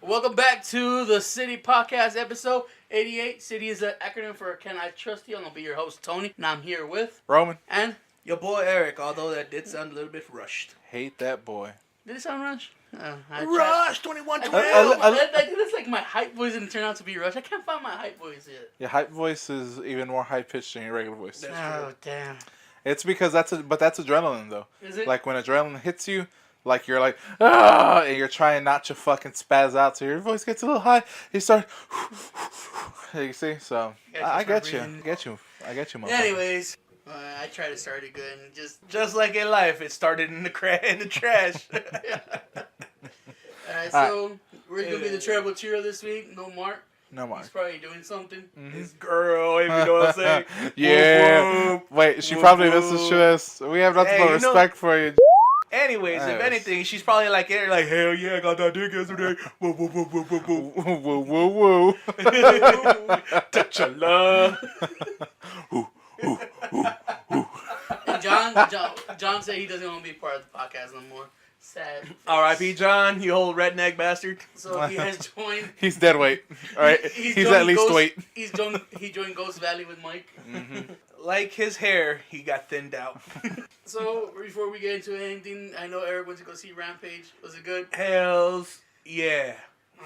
Welcome back to the City Podcast, episode 88. City is an acronym for Can I Trust You? I'm going to be your host, Tony, and I'm here with... Roman. And... Your boy, Eric, although that did sound a little bit rushed. Hate that boy. Did it sound rushed? Rush 2112! That's like my hype voice didn't turn out to be rushed. I can't find my hype voice yet. Your hype voice is even more high-pitched than your regular voice. Oh, damn. It's because that's adrenaline, though. Is it? Like, when adrenaline hits you, like, you're like, ah, and you're trying not to fucking spaz out, so your voice gets a little high, you start, you see? So, I get you. I get you, motherfucker. Anyways, I try to start it good and just like in life, it started in the trash. Alright, so we're going to be the Treble Cheer this week. No Mark. No Mark. He's probably doing something. Mm-hmm. His girl, if you know what I'm saying. Yeah. Whoop, whoop. Wait, she Whoop, probably whoop. listens to us. We have nothing but respect for you. Anyways, if anything, she's probably like, hell yeah, I got that dick yesterday. Whoa, whoa, whoa, whoa, whoa, whoa. Woo, woo, woo. Touch your love. And John said he doesn't want to be part of the podcast no more. Sad. R.I.P. John, you old redneck bastard. So he has joined. He's dead weight. All right, he's at least weight. He joined Ghost Valley with Mike. Mm-hmm. Like his hair, he got thinned out. So before we get into anything, I know Eric went to go see Rampage. Was it good? Hells yeah.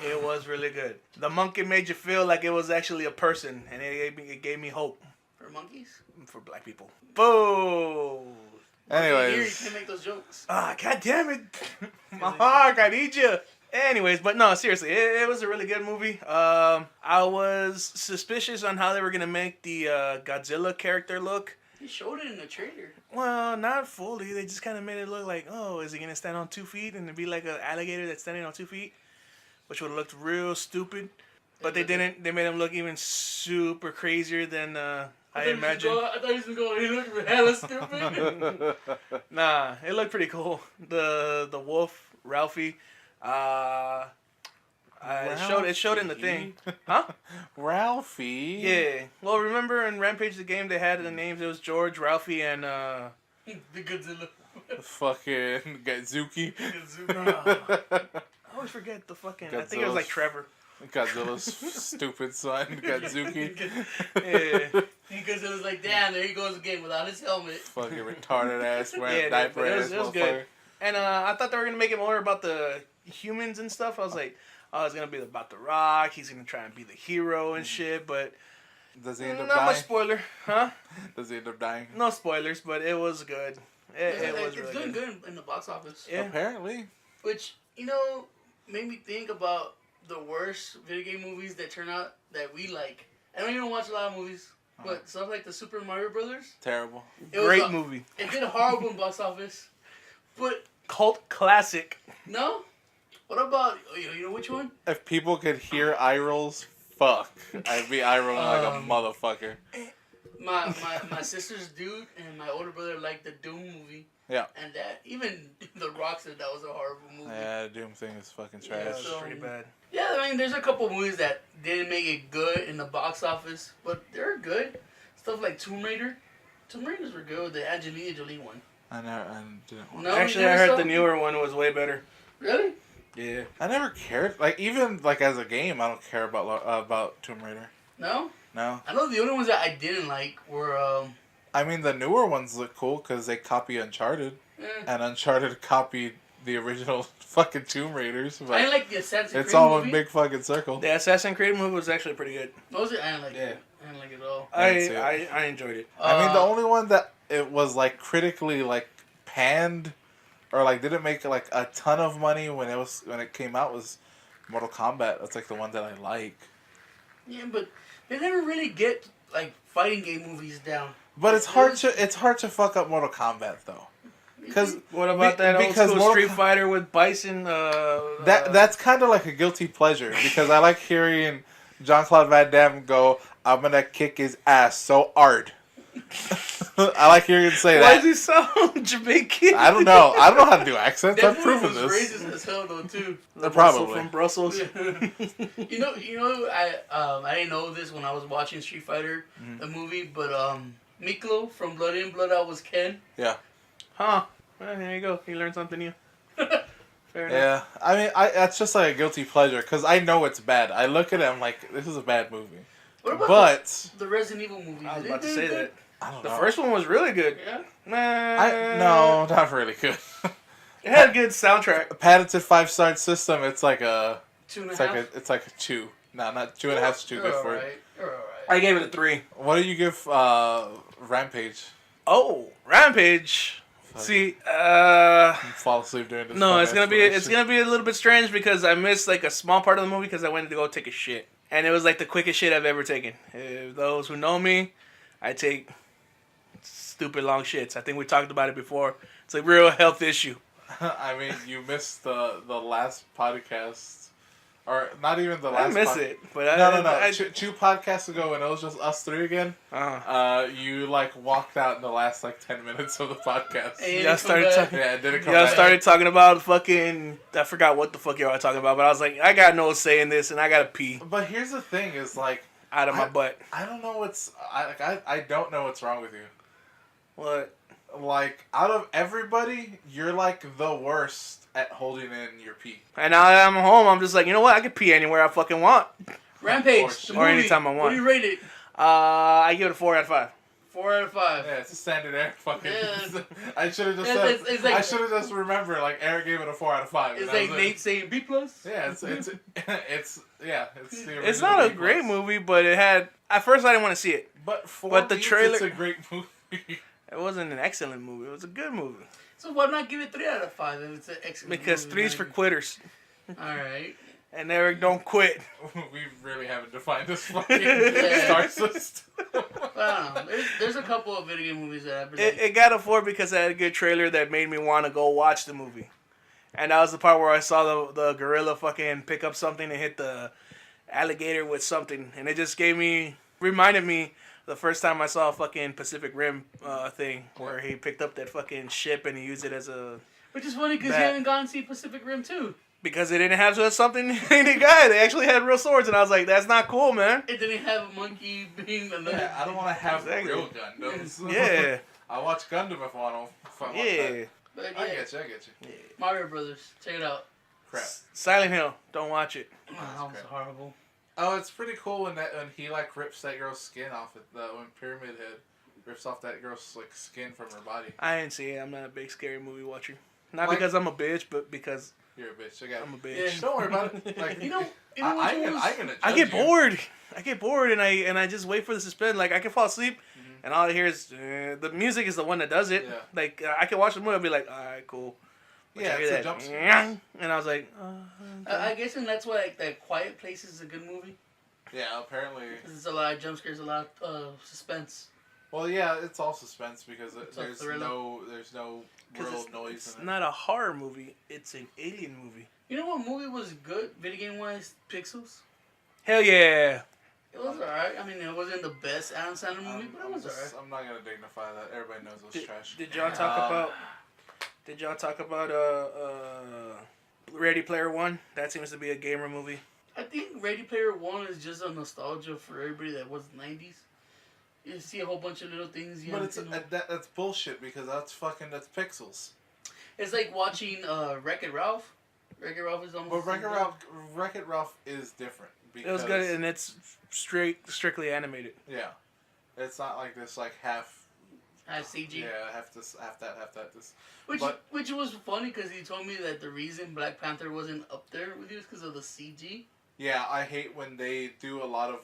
It was really good. The monkey made you feel like it was actually a person, and it gave me hope. For monkeys? For black people. Boo! Anyways. Here, you can't make those jokes. Ah, god damn it. My heart, I need you. Anyways, but no, seriously, it was a really good movie. I was suspicious on how they were going to make the Godzilla character look. He showed it in the trailer. Well, not fully. They just kind of made it look like, oh, is he going to stand on 2 feet and be like an alligator that's standing on 2 feet? Which would have looked real stupid. But they didn't. They made him look even super crazier than I imagined. I thought he was going to go, he looked hella stupid. Nah, it looked pretty cool. The wolf, Ralphie. It showed in the thing. Huh? Ralphie? Yeah. Well, remember in Rampage the game they had the names. It was George, Ralphie, and the Godzilla. Fucking Godzuki. I always forget the fucking... I think it was like Trevor. Godzilla's stupid son, Godzuki. Yeah. Because it was like, damn, there he goes again without his helmet. Fucking retarded ass, wearing diaper ass. It was good. And I thought they were going to make it more about the humans and stuff. I was like, oh, it's going to be about The Rock. He's going to try and be the hero and shit, but... Does he end up not dying? much spoiler, huh? Does he end up dying? No spoilers, but it was good. It was it's really doing good in the box office. Yeah. Apparently. Which, made me think about the worst video game movies that turn out that we like. I don't even watch a lot of movies, but stuff like the Super Mario Brothers. Terrible. Great movie. It did horrible in box office, but cult classic. No. What about you know which one? If people could hear eye rolls, fuck, I'd be eye rolling like a motherfucker. My sister's dude and my older brother liked the Doom movie. Yeah. And that even The Rock said that was a horrible movie. Yeah, the Doom thing is fucking trash. Yeah, it was pretty bad. Yeah, I mean, there's a couple movies that didn't make it good in the box office, but they're good. Stuff like Tomb Raider. Tomb Raiders were good. The Angelina Jolie one. I didn't watch. No, actually, I heard the newer one was way better. Really? Yeah. I never cared. Like even like as a game, I don't care about Tomb Raider. No. No. I know the only ones that I didn't like were. I mean, the newer ones look cool because they copy Uncharted, and Uncharted copied the original fucking Tomb Raiders. But I didn't like the Assassin's Creed it's all movie. a big fucking circle. The Assassin's Creed movie was actually pretty good. What was it? I didn't like it. I didn't like it at all. I enjoyed it. I mean, the only one that it was like critically like panned, or like didn't make like a ton of money when it came out was Mortal Kombat. That's like the one that I like. Yeah, but they never really get like fighting game movies down. But it's hard to fuck up Mortal Kombat though. Because what about that old school Street Fighter with Bison? That's kind of like a guilty pleasure because I like hearing Jean-Claude Van Damme go, "I'm gonna kick his ass so hard." I like hearing him say that. Why does he sound Jamaican? I don't know. I don't know how to do accents. I've proven was this. Racist as hell though too. Probably from Brussels. You know, I didn't know this when I was watching Street Fighter, the movie, but Miklo from Blood In, Blood Out was Ken. Yeah. Huh. Well, there you go. You learned something new. Fair enough. Yeah, I mean, that's just like a guilty pleasure because I know it's bad. I look at it, I'm like, this is a bad movie. What about But the Resident Evil movies? I was Are about to they say good? that. I don't The know. first one was really good. Yeah. No, not really good. It had a good soundtrack. Patented 5-star system. It's like a. 2.5. It's like a 2. No, not 2.5 is too good for it. You're alright. I gave it a 3. What do you give Rampage? Oh, Rampage. See, Fall asleep during this. no, fucking it's explanation. gonna be a little bit strange because I missed like a small part of the movie because I went to go take a shit, and it was like the quickest shit I've ever taken. Those who know me, I take stupid long shits. I think we talked about it before. It's a real health issue. I mean, you missed the last podcast. Or not even the I last. miss it, but No. Two podcasts ago, when it was just us three again, you like walked out in the last like 10 minutes of the podcast. And started talking. Yeah, it didn't come Y'all back. started talking about fucking. I forgot what the fuck y'all were talking about, but I was like, I got no say in this, and I gotta pee But here's the thing: is like out of my butt. I don't know what's I don't know what's wrong with you. What? Like out of everybody, you're like the worst at holding in your pee. And now that I'm home, I'm just like, you know what? I can pee anywhere I fucking want, Rampage. The or movie. anytime I want. What do you rate it? I give it a 4 out of 5. 4 out of 5. Yeah, it's a standard Eric fucking. Yeah. I should have just It's- said. it's like- I should have just remembered like Eric gave it a 4 out of 5. It's and that like was it. Nate saying B plus. Yeah, it's the It's not a original great B+. movie, but it had. At first, I didn't want to see it. But for But the me, trailer- it's a great movie. It wasn't an excellent movie. It was a good movie. So why not give it 3 out of 5 if it's an excellent Because movie? 3's for quitters, Alright. and Eric don't quit. We really haven't defined this fucking Yeah. star system. I don't know. There's a couple of video game movies that I've been It got a 4 because it had a good trailer that made me want to go watch the movie. And that was the part where I saw the gorilla fucking pick up something and hit the alligator with something. And it just reminded me the first time I saw a fucking Pacific Rim thing where he picked up that fucking ship and he used it as a... Which is funny because you That- haven't gone to see Pacific Rim 2. Because it didn't have something in the guy. They actually had real swords. And I was like, that's not cool, man. It didn't have a monkey being another. Yeah, I don't want to have Exactly. real Gundams. Yeah. I watch Gundam if I want to. Yeah. But I yeah, get you. Mario Brothers. Check it out. Crap. Silent Hill. Don't watch it. Oh, that was horrible. Oh, it's pretty cool when he like rips that girl's skin off it. When Pyramid Head rips off that girl's like skin from her body. I didn't see it. I'm not a big scary movie watcher. Not Like- because I'm a bitch, but because You're a bitch. I got. I'm a bitch. Yeah. Don't worry about it. Like You know which I'm one was- gonna. I judge get you. bored. I get bored, and I just wait for the suspense. Like I can fall asleep, and all I hear is the music is the one that does it. Yeah. Like I can watch the movie and be like, all right, cool. But Yeah, I hear it's a that, jump scare. and I was like, I guess, and that's why like, that Quiet Place is a good movie. Yeah, apparently. 'Cause there's a lot of jump scares, a lot of suspense. Well, yeah, it's all suspense because It's all there's thriller. no because real noise it's in it. not a horror movie. It's an alien movie. You know what movie was good, video game wise? Pixels. Hell yeah. It was alright. I mean, it wasn't the best Adam Sandler movie, but it was alright. I'm not gonna dignify that. Everybody knows it was trash. Did y'all talk about? Did y'all talk about Ready Player One? That seems to be a gamer movie. I think Ready Player One is just a nostalgia for everybody that was 90s. You see a whole bunch of little things. But it's that's bullshit because that's pixels. It's like watching Wreck-It Ralph. Wreck-It Ralph is almost. But Wreck-It Ralph is different. Because, It was good, and it's strictly animated. Yeah, it's not like this like half. CG. Yeah, half that. This. Which was funny because he told me that the reason Black Panther wasn't up there with you is because of the CG. Yeah, I hate when they do a lot of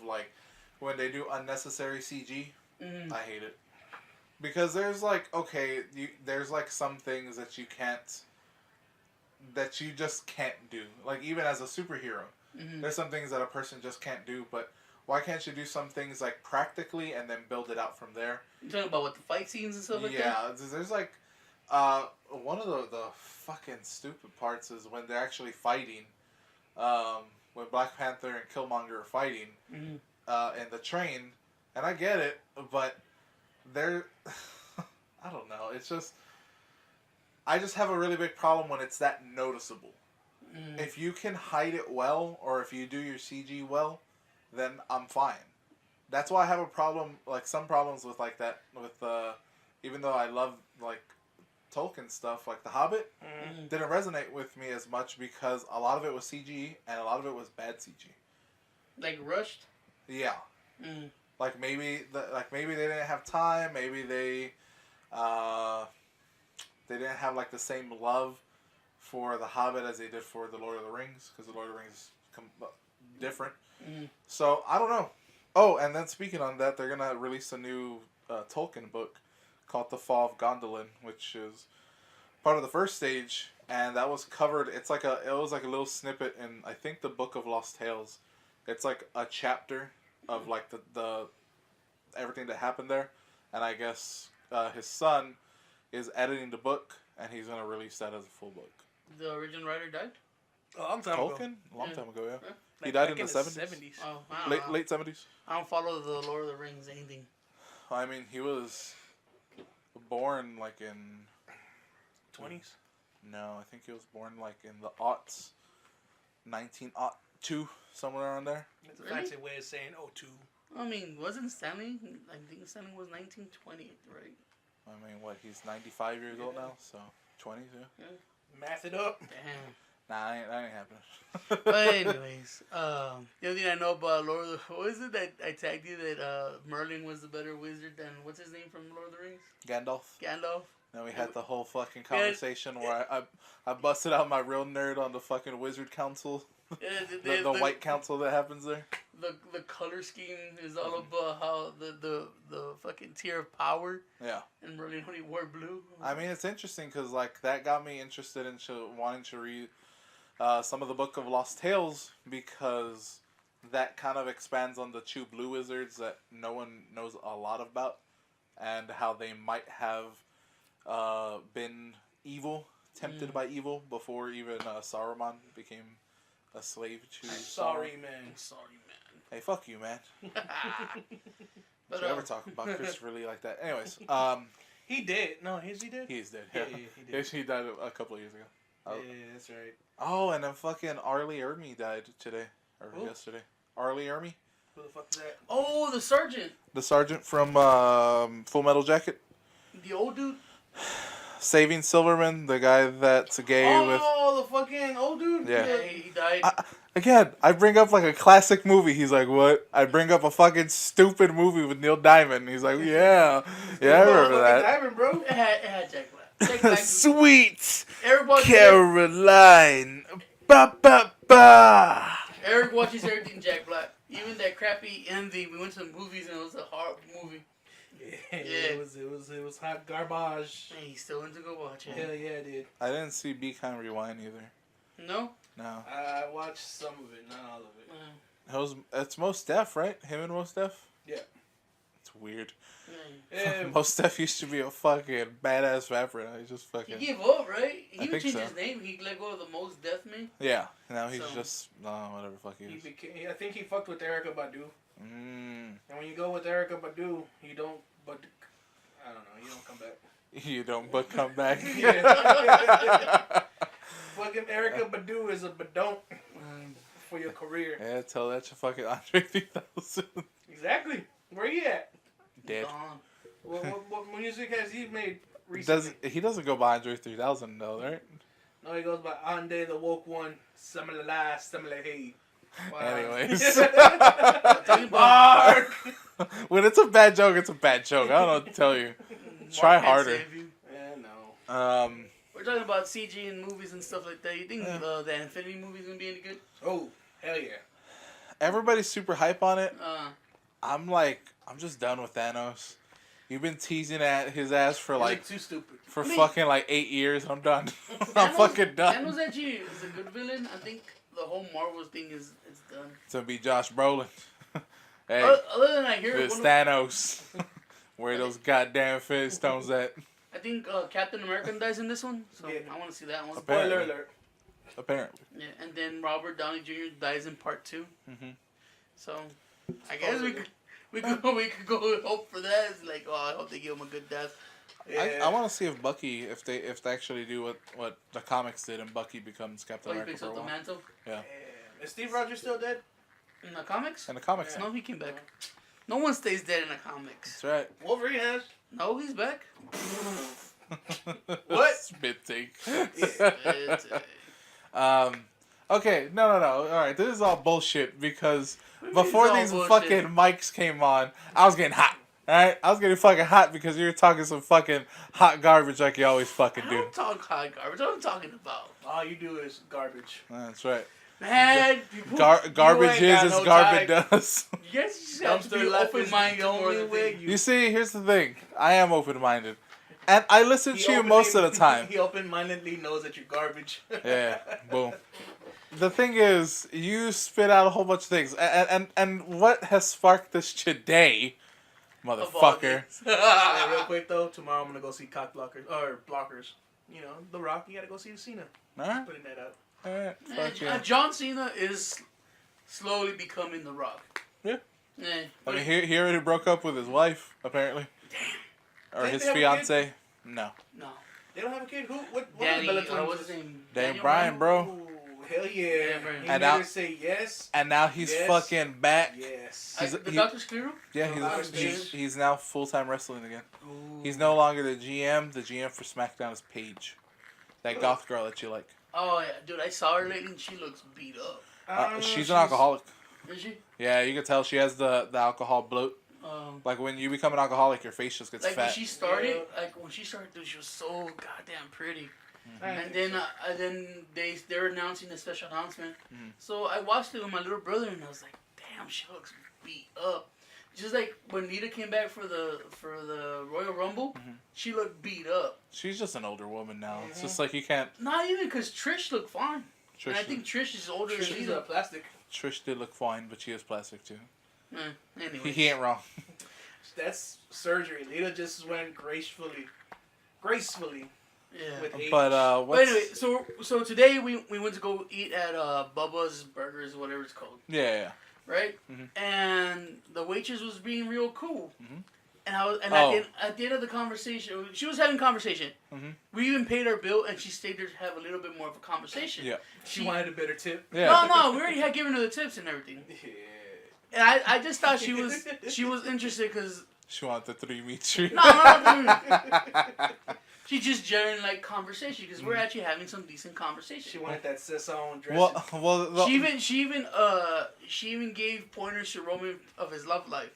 when they do unnecessary CG. Mm-hmm. I hate it because there's there's some things that you can't. That you just can't do. Like even as a superhero, there's some things that a person just can't do. But why can't you do some things like practically and then build it out from there? You talking about what the fight scenes and stuff like that? Yeah, there's one of the fucking stupid parts is when they're actually fighting. When Black Panther and Killmonger are fighting in the train, and I get it, but they're I don't know. It's just I just have a really big problem when it's that noticeable. If you can hide it well, or if you do your CG well, then I'm fine. That's why I have a problem, some problems with that, with, even though I love, Tolkien stuff, like The Hobbit, didn't resonate with me as much because a lot of it was CG and a lot of it was bad CG. Like rushed. Yeah. Like maybe they didn't have time. Maybe they didn't have like the same love for The Hobbit as they did for The Lord of the Rings, because The Lord of the Rings is different. So I don't know. Oh, and then speaking on that, they're gonna release a new Tolkien book called The Fall of Gondolin, which is part of the first stage, and that was covered. It was like a little snippet in, I think, the Book of Lost Tales. It's like a chapter of like the everything that happened there, and I guess his son is editing the book, and he's gonna release that as a full book. The original writer died? A long time Tolkien? ago. A long time ago, yeah. Huh? He died in the 70s. Oh, I don't know. Late 70s. I don't follow the Lord of the Rings anything. I mean, he was born like in 20s? No, I think he was born like in the aughts, 1902, somewhere around there. That's a fancy way of saying 02. I mean, wasn't Stanley? I think Stanley was 1920, right? I mean, what? He's 95 years old now, so 20s, yeah. Math it up. Damn. Nah, that ain't happening. But anyways, the other thing I know about Lord of the... What is it that I tagged you that Merlin was the better wizard than... What's his name from Lord of the Rings? Gandalf. Then we had the whole fucking conversation where I busted out my real nerd on the fucking wizard council. Yeah, the white council that happens there. The color scheme is all about how the fucking tier of power. Yeah. And Merlin only wore blue. I mean, it's interesting because like that got me interested in wanting to read some of the Book of Lost Tales, because that kind of expands on the two blue wizards that no one knows a lot about, and how they might have been evil, tempted by evil before even Saruman became a slave to. Sorry, man. Hey, fuck you, man. But, Should ever talk about Christopher Lee like that? Anyways, he did. No, is he dead? He's dead. Yeah, he did. He died a couple of years ago. Yeah, that's right. Oh, and then fucking Arlie Ermy died today or yesterday. Arlie Ermy. Who the fuck is that? Oh, the sergeant. The sergeant from Full Metal Jacket. The old dude. Saving Silverman, the guy that's gay with. Oh, the fucking old dude. Yeah. He died. Again, I bring up like a classic movie. He's like, what? I bring up a fucking stupid movie with Neil Diamond. He's like, yeah, I remember that. Diamond, bro. It had Jack Black. Jack Black. Sweet Everybody Caroline. Ba ba ba. Eric watches everything Jack Black. Even that crappy Envy. We went to the movies and it was a horrible movie. Yeah. It was hot garbage. And he still went to go watch it. Hell yeah, dude. I didn't see Be Kind Rewind either. No? No. I watched some of it, not all of it. It's Mos Def, right? Him and Mos Def? Yeah. It's weird. Yeah. Mos Def used to be a fucking badass rapper. Now he's just fucking. He gave up, right? He would think change so. his name. He let go of the Most Death man. Yeah. Now he's So- just whatever the fuck he is. I think he fucked with Erykah Badu. Mm. And when you go with Erykah Badu, you don't. But I don't know. You don't come back. You don't but come back. Fucking Erykah Badu is a badonk for your career. Yeah, tell that to fucking Andre 3000. Exactly. Where he at? Dead. Gone. What music has he made recently? He doesn't go by Andre 3000 though, right? No, he goes by Ande the Woke One, Samala Samala Hey. Wow. Anyways. Mark! When it's a bad joke, it's a bad joke. I don't know what to tell you. Try Mark can't harder. save you. Yeah, no. We're talking about CG and movies and stuff like that. You think the Infinity movie's gonna be any good? Oh, hell yeah. Everybody's super hype on it. Uh, I'm just done with Thanos. You've been teasing at his ass for like too stupid. for fucking like 8 years. I'm done. I'm fucking done. Thanos actually is a good villain. I think the whole Marvel thing is done. To be Josh Brolin. Hey, Other than I hear it's Thanos. Where those goddamn Fizz stones at? I think Captain America dies in this one, so Yeah. I want to see that one. Apparently. Spoiler alert. Apparently. Yeah, and then Robert Downey Jr. dies in part 2. Mhm. So I guess we could go hope for that. It's like, I hope they give him a good death. Yeah. I want to see if Bucky, if they actually do what the comics did, and Bucky becomes Captain So he America picks for a up the while. mantle. Yeah. Is Steve Rogers still dead? In the comics? In the comics, No, he came back. No one stays dead in the comics. that's right. Wolverine has. No, he's back. What? Spit take. It's, Okay, no. All right, this is all bullshit because What do you mean before it's all these bullshit? fucking mics came on, I was getting hot. All right, I was getting fucking hot because you were talking some fucking hot garbage like you always fucking I do. don't talk hot garbage. What am I talking about? All you do is garbage. That's right. Man, people, Garbage you ain't is got as no garbage type. does. you guys just have to be Dumpster life is open-minded the more only than way things. You see, here's the thing. I am open-minded. And I listen to you most of the time. He open-mindedly knows that you're garbage. Yeah, boom. The thing is, you spit out a whole bunch of things. And what has sparked this today, motherfucker? Hey, real quick though, tomorrow I'm gonna go see cock blockers or blockers. You know, The Rock. You gotta go see Cena. Alright, Putting that out. alright, fuck yeah. John Cena is slowly becoming The Rock. Yeah. Eh, I mean, he already broke up with his wife, apparently. Or Didn't his they have a fiance. No. no. They don't have a kid. Who? What? Danny, What are the what's his name? Daniel Bryan, bro. Ooh, hell yeah. Yeah, bro. He And made now- her say yes. And now he's Yes. fucking back. Yes. The Dr. Screw? Yeah, Oh, he's now full-time wrestling again. Ooh. He's no longer the GM. The GM for SmackDown is Paige. That goth girl that you like. Oh, yeah. Dude, I saw her lately and she looks beat up. I don't know, She's an alcoholic. Is she? Yeah, you can tell she has the alcohol bloat. Like when you become an alcoholic, your face just gets Like fat. when she started, dude, she was so goddamn pretty. And then they're announcing the special announcement. Mhm. So I watched it with my little brother and I was like, damn, she looks beat up. Just like when Nita came back for the Royal Rumble, she looked beat up. She's just an older woman now. It's just like you can't. Not even because Trish looked fine. And I Trish, think Trish is older than She's Nita. plastic. Trish did look fine, but she is plastic too. Anyway. He ain't wrong. That's surgery. Lita just went gracefully. Yeah. With age. But But what's anyway, so today we went to go eat at Bubba's Burgers, whatever it's called, yeah. right? Mhm. And the waitress was being real cool. Mhm. And at the end of the conversation, she was having conversation. Mhm. We even paid our bill, and she stayed there to have a little bit more of a conversation. Yeah. She wanted a better tip. Yeah. No, we already had given her the tips and everything. Yeah. And I just thought she was interested because She wanted the 3 meat treat. no. She just genuine like conversation because we're actually having some decent conversation. She wanted that Sesson dressing. Well, She even gave pointers to Roman of his love life.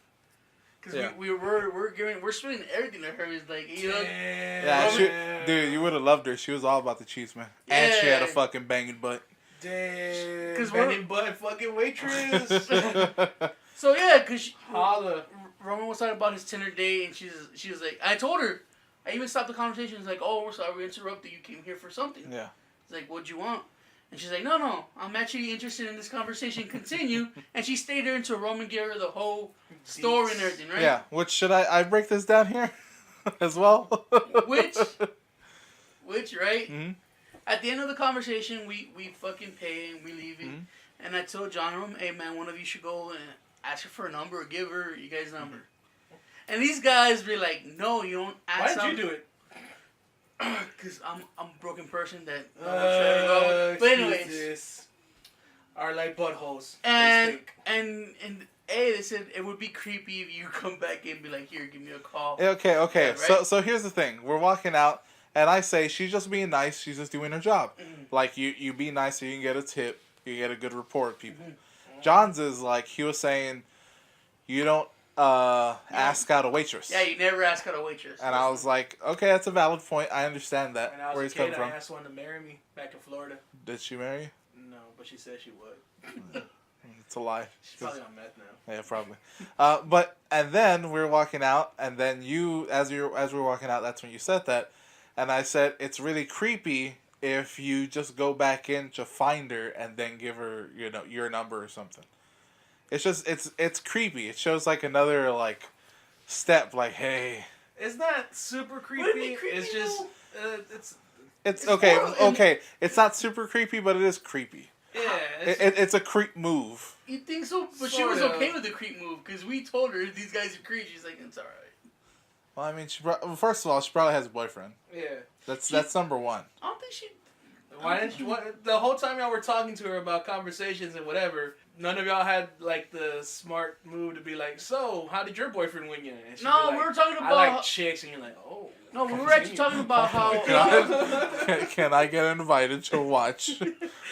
Because Yeah. we're splitting everything to her. It's like, you know, yeah, dude, you would have loved her. She was all about the cheese, man. And she had a Yeah. fucking banging butt. Damn. 'Cause Bending butt fucking waitress. so yeah, because Holla. Roman was talking about his Tinder date, and she was like, I told her, I even stopped the conversation. It's like, oh, we're sorry we interrupted. You came here for something. Yeah. It's like, what'd you want? And she's like, no, I'm actually interested in this conversation. Continue. And she stayed there until Roman gave her the whole story and everything, right? Yeah. Which should I break this down here as well? Which, right? Mm-hmm. At the end of the conversation, we fucking pay and we leave it. Mhm. And I told John, hey man, one of you should go and ask her for a number or give her you guys' number. And these guys be like, no, you don't ask. Why did you do it? Because I'm a broken person that I'm not sure to go. But anyways, excuses are like buttholes. and they said it would be creepy if you come back and be like, here, give me a call. Okay. Yeah, right? So here's the thing. We're walking out, and I say she's just being nice. She's just doing her job. Mhm. Like you be nice, so you can get a tip. You get a good rapport with people. Mm-hmm. John's is like he was saying, you don't ask out a waitress. Yeah, you never ask out a waitress. And I was like, okay, that's a valid point. I understand that. When I was Where a he's coming kid, from. I asked one to marry me back in Florida. Did she marry you? No, but she said she would. It's a lie. She's probably on meth now. Yeah, probably. And then we were walking out, and then you, as we were walking out, that's when you said that, and I said it's really creepy if you just go back in to find her and then give her your number or something. It's just it's creepy. It shows like another like step. Like, hey, It's not super creepy. Would it be creepy, it's just though? it's It's okay. more- Okay, it's not super creepy, but it is creepy. yeah. It's a creep move. You think so? But she was Sorta. okay with the creep move because we told her these guys are creeps. She's like, it's alright. Well, I mean, first of all, she probably has a boyfriend. Yeah. That's number one. I don't think she. Why didn't you? The whole time y'all were talking to her about conversations and whatever, none of y'all had like the smart move to be like, so how did your boyfriend win you? And she'd No, be we like, were talking I about like chicks, and you're like, oh. No, we were actually talking about how. Can I get invited to watch?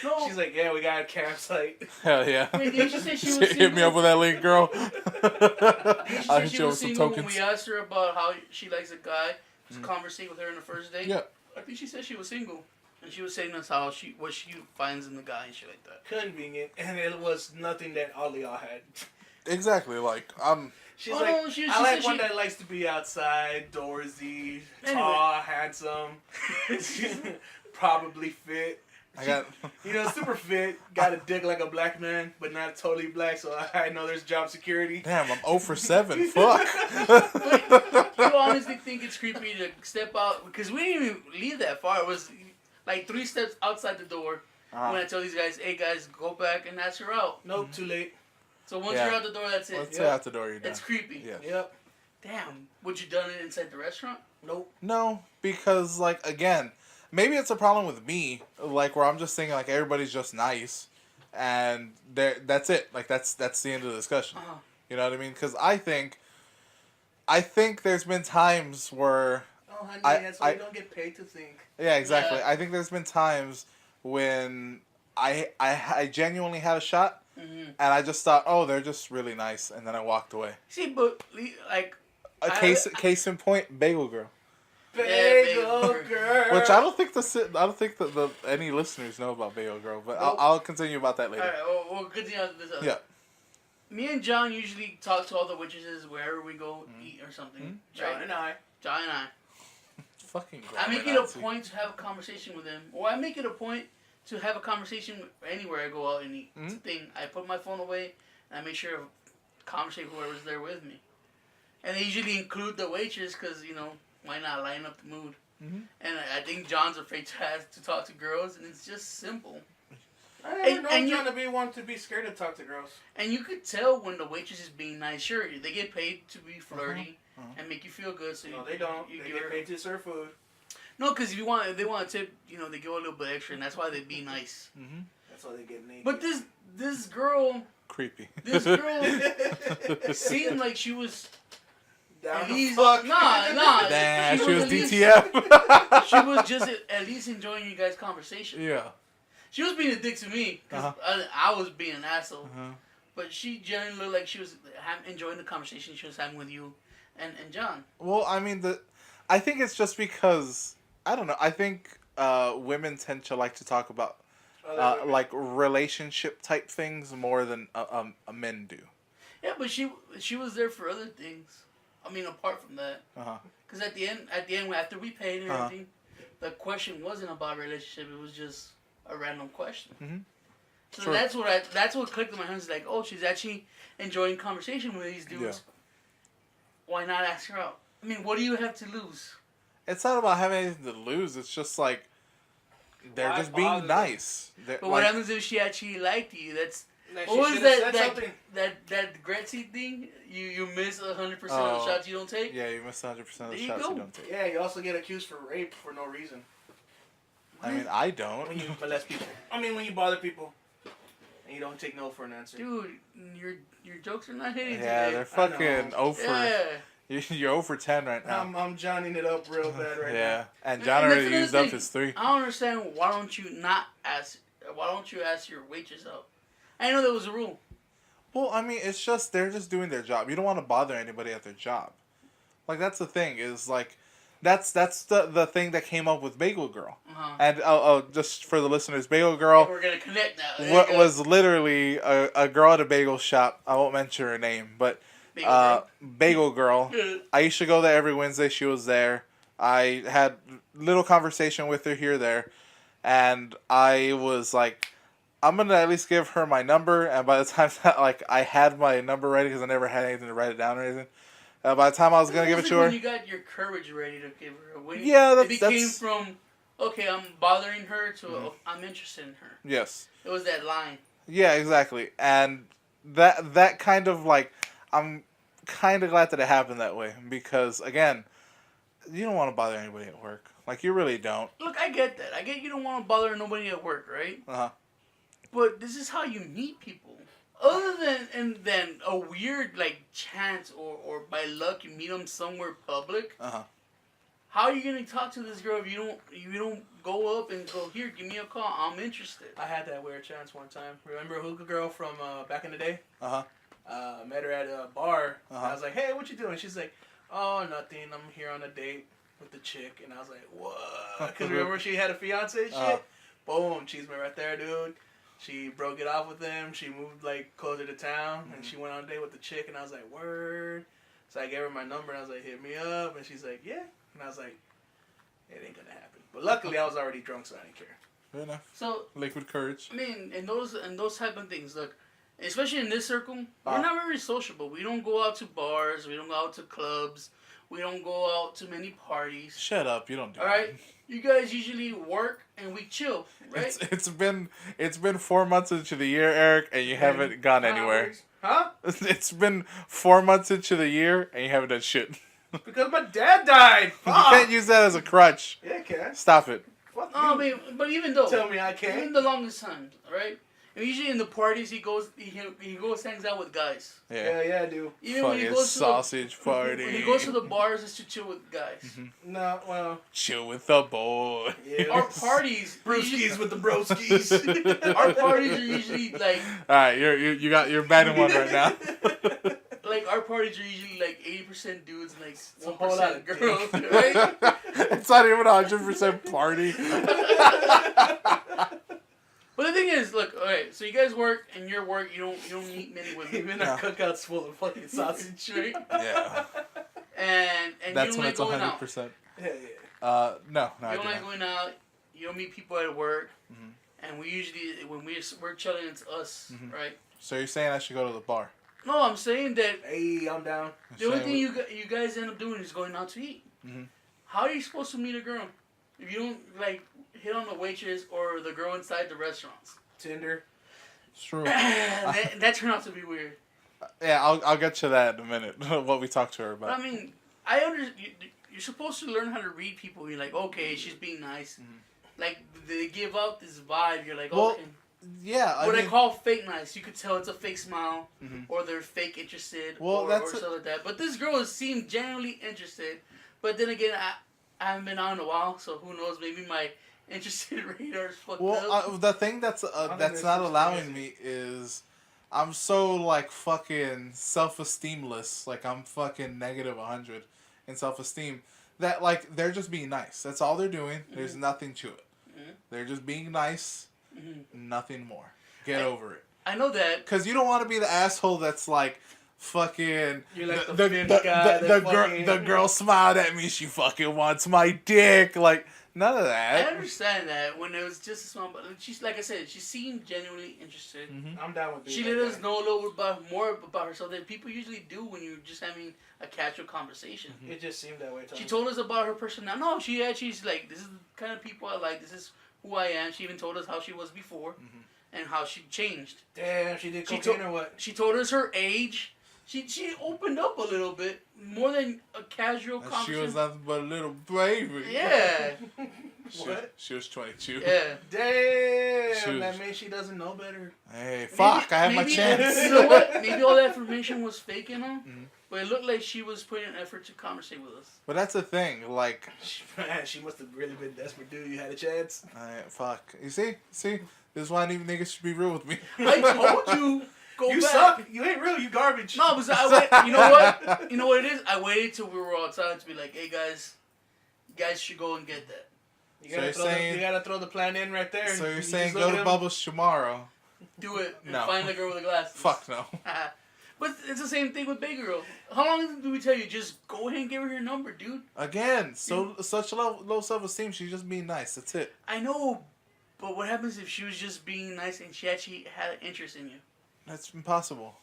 No. She's like, yeah, we got a campsite. Hell yeah. Wait, did she say she was Hit me up with that link, girl. Did she I'll say hit she you up was with some single when tokens. we asked her about how she likes a guy to conversate with her on the first date? Yeah. I think she said she was single. And she was saying us how what she finds in the guy and shit like that. Convenient, and it was nothing that all of y'all had. Exactly, like, She's Oh, like, no, she I like said one that likes to be outside, doorsy, Anyway. tall, handsome, probably fit. I got... You know, super fit, got a dick like a black man, but not totally black, so I know there's job security. Damn, I'm 0 for 7. Fuck. You honestly think it's creepy to step out? Because we didn't even leave that far. It was like 3 steps outside the door. When I tell these guys, hey guys, go back and ask her out. Nope, too late. So once you're out the door, that's it. Once you're out the door, you're done. It's creepy. Yeah. Yep. Damn. Would you done it inside the restaurant? Nope. No, because, like, again, maybe it's a problem with me, like, where I'm just thinking, like, everybody's just nice, and that's it. Like, that's the end of the discussion. Uh-huh. You know what I mean? Because I think there's been times where... Oh, honey, that's why you don't get paid to think. Yeah, exactly. Yeah. I think there's been times when I genuinely had a shot, and I just thought, oh, they're just really nice, and then I walked away. See, but like Case in point, Bagel Girl. Bagel girl. Which I don't think the any listeners know about Bagel Girl, but Nope. I'll continue about that later. All right, we'll continue on this. Yeah. Me and John usually talk to all the waitresses wherever we go eat or something. John and I. John and I. Fucking. I make it a point to have a conversation with them, or I make it a point to have a conversation anywhere I go out and eat. It's a thing. I put my phone away and I make sure to conversate with whoever's there with me. And they usually include the waitress because, you know, why not lighten up the mood? And I think John's afraid to talk to girls, and it's just simple. I never And known John to be one to be scared to talk to girls. And you could tell when the waitress is being nice. Sure, they get paid to be flirty and make you feel good. So No, they don't. They get paid to serve food. No, because if they want a tip, you know, they go a little bit extra, and that's why they be nice. That's why they get naked. But this girl, creepy. This girl seemed like she was Down at the least fuck. nah. Damn, she was at least- DTF. She was just at least enjoying you guys' conversation. Yeah. She was being a dick to me because I was being an asshole. But she generally looked like she was enjoying the conversation she was having with you and John. Well, I mean, I think it's just because, I don't know, I think women tend to like to talk about like relationship type things more than men do. Yeah, but she was there for other things. I mean, apart from that. Because at the end, after we paid and everything, the question wasn't about relationship. It was just a random question. So True. that's what clicked in my head. It's like, oh, she's actually enjoying conversation with these dudes. Yeah. Why not ask her out? I mean, what do you have to lose? It's not about having anything to lose. It's just like they're just being nice. But what happens if she actually liked you? That's Like, what was that Gretzky thing? You miss 100% of the shots you don't take. Yeah, you miss 100% of the shots you don't take. Yeah, you also get accused for rape for no reason. I mean, I don't. When you molest people. I mean, when you bother people. And you don't take no for an answer. Dude, your jokes are not hitting Yeah, today. they're fucking over. Yeah. You're 0 for 10 right now. I'm Johnnying it up real bad right now. Yeah, and John already used up his 3. I don't understand. Why don't you ask your waitress out? I know that was a rule. Well, I mean, it's just they're just doing their job. You don't want to bother anybody at their job. Like, that's the thing. Is like, that's the thing that came up with Bagel Girl. And just for the listeners, Bagel Girl. We're gonna connect now. What was literally a girl at a bagel shop. I won't mention her name, but Bagel Girl. I used to go there every Wednesday. She was there. I had little conversation with her here there, and I was like, I'm gonna at least give her my number. And by the time that I had my number ready, because I never had anything to write it down or anything. By the time I was gonna give it to her, you got your courage ready to give her a win. Yeah, it became from okay, I'm bothering her to I'm interested in her. Yes. It was that line. Yeah, exactly, and that kind of I'm kind of glad that it happened that way because again, you don't want to bother anybody at work. Like, you really don't. Look, I get that. I get you don't want to bother nobody at work, right? Uh-huh. But this is how you meet people. other than a weird like chance or by luck you meet them somewhere public. How are you gonna talk to this girl if you don't go up and go, here, give me a call, I'm interested. I had that weird chance one time. Remember a hookah girl from back in the day? Met her at a bar. I was like, hey, what you doing? She's like, oh, nothing. I'm here on a date with the chick. And I was like, what? Because remember she had a fiance and shit? Boom, cheese man right there, dude. She broke it off with him. She moved like closer to town, and she went on a date with the chick. And I was like, word. So I gave her my number, and I was like, hit me up. And she's like, yeah. And I was like, it ain't gonna happen. But luckily, I was already drunk, so I didn't care. Fair enough. So liquid courage. I mean, and those type of things. Look, especially in this circle, we're not very sociable. We don't go out to bars. We don't go out to clubs. We don't go out to many parties. Shut up! You don't do. All right, you guys usually work and we chill, right? It's been 4 months into the year, Eric, and you haven't gone anywhere. Huh? It's been 4 months into the year, and you haven't done shit. Because my dad died. You can't use that as a crutch. Yeah, I can. Stop it. I mean, but even though, tell me I can't. Even the longest time, right? And usually in the parties, he goes hangs out with guys. Yeah, I do. Even when he goes to sausage party. When he goes to the bars, it's to chill with guys. No, well, chill with the boy. Yeah. Our parties, brewskis with the broskies. Our parties are usually like. All right, you're bad in one right now. Like our parties are usually like 80% dudes and like 1% girls, right? It's not even 100% party. But the thing is, look, alright, so you guys work, and your work, you don't meet many women. Even our cookout's full of fucking sausage, right? Yeah. And that's you don't like going 100%. Out. Yeah. No, you don't like going out. You don't meet people at work. And we usually, when we're chilling, it's us, right? So you're saying I should go to the bar? No, I'm saying that. Hey, I'm down. The only thing you guys end up doing is going out to eat. How are you supposed to meet a girl if you don't like hit on the waitress or the girl inside the restaurants? Tinder. It's true. that turned out to be weird. Yeah, I'll get to that in a minute. What we talked to her about. But I mean, you're supposed to learn how to read people. You're like, okay, she's being nice. Like they give out this vibe. You're like, okay. Yeah, what I call fake nice. You could tell it's a fake smile, or they're fake interested, or something like that. But this girl seemed genuinely interested. But then again, I haven't been out in a while, so who knows? Maybe my interested radar is fucked up. The thing that's not allowing me is I'm so like fucking self-esteemless. Like I'm fucking negative 100 in self-esteem. That like they're just being nice. That's all they're doing. There's nothing to it. They're just being nice. Nothing more. Get over it. I know that. Because you don't want to be the asshole that's like, fucking... You're like the girl smiled at me. She fucking wants my dick. Like, none of that. I understand that when it was just a small... But she's, like I said, she seemed genuinely interested. I'm down with it. She let us know a little more about herself than people usually do when you're just having a casual conversation. It just seemed that way. She told us about her personality. No, she's like, this is the kind of people I like. This is who I am. She even told us how she was before and how she changed. Damn, she did cocaine or what? She told us her age. She opened up a little bit more than a casual conversation. She was nothing but a little baby. Yeah. What? She was 22. Yeah. Damn, that means she doesn't know better. Hey, fuck! I have my chance. You know what? Maybe all that information was fake, you know. But it looked like she was putting an effort to conversate with us. But that's the thing, like... She must have really been desperate, dude. You had a chance. Fuck. You see? This is why niggas should be real with me. I told you, you back. Suck. You ain't real. You garbage. No, but you know what? You know what it is? I waited till we were outside to be like, hey, guys, you guys should go and get that. You gotta throw the plan in right there. So you're saying go to Bubbles tomorrow. Do it. And No. find the girl with the glasses. Fuck no. But it's the same thing with Big Girl. How long do we tell you? Just go ahead and give her your number, dude. Again, such low self-esteem. She's just being nice. That's it. I know, but what happens if she was just being nice and she actually had an interest in you? That's impossible.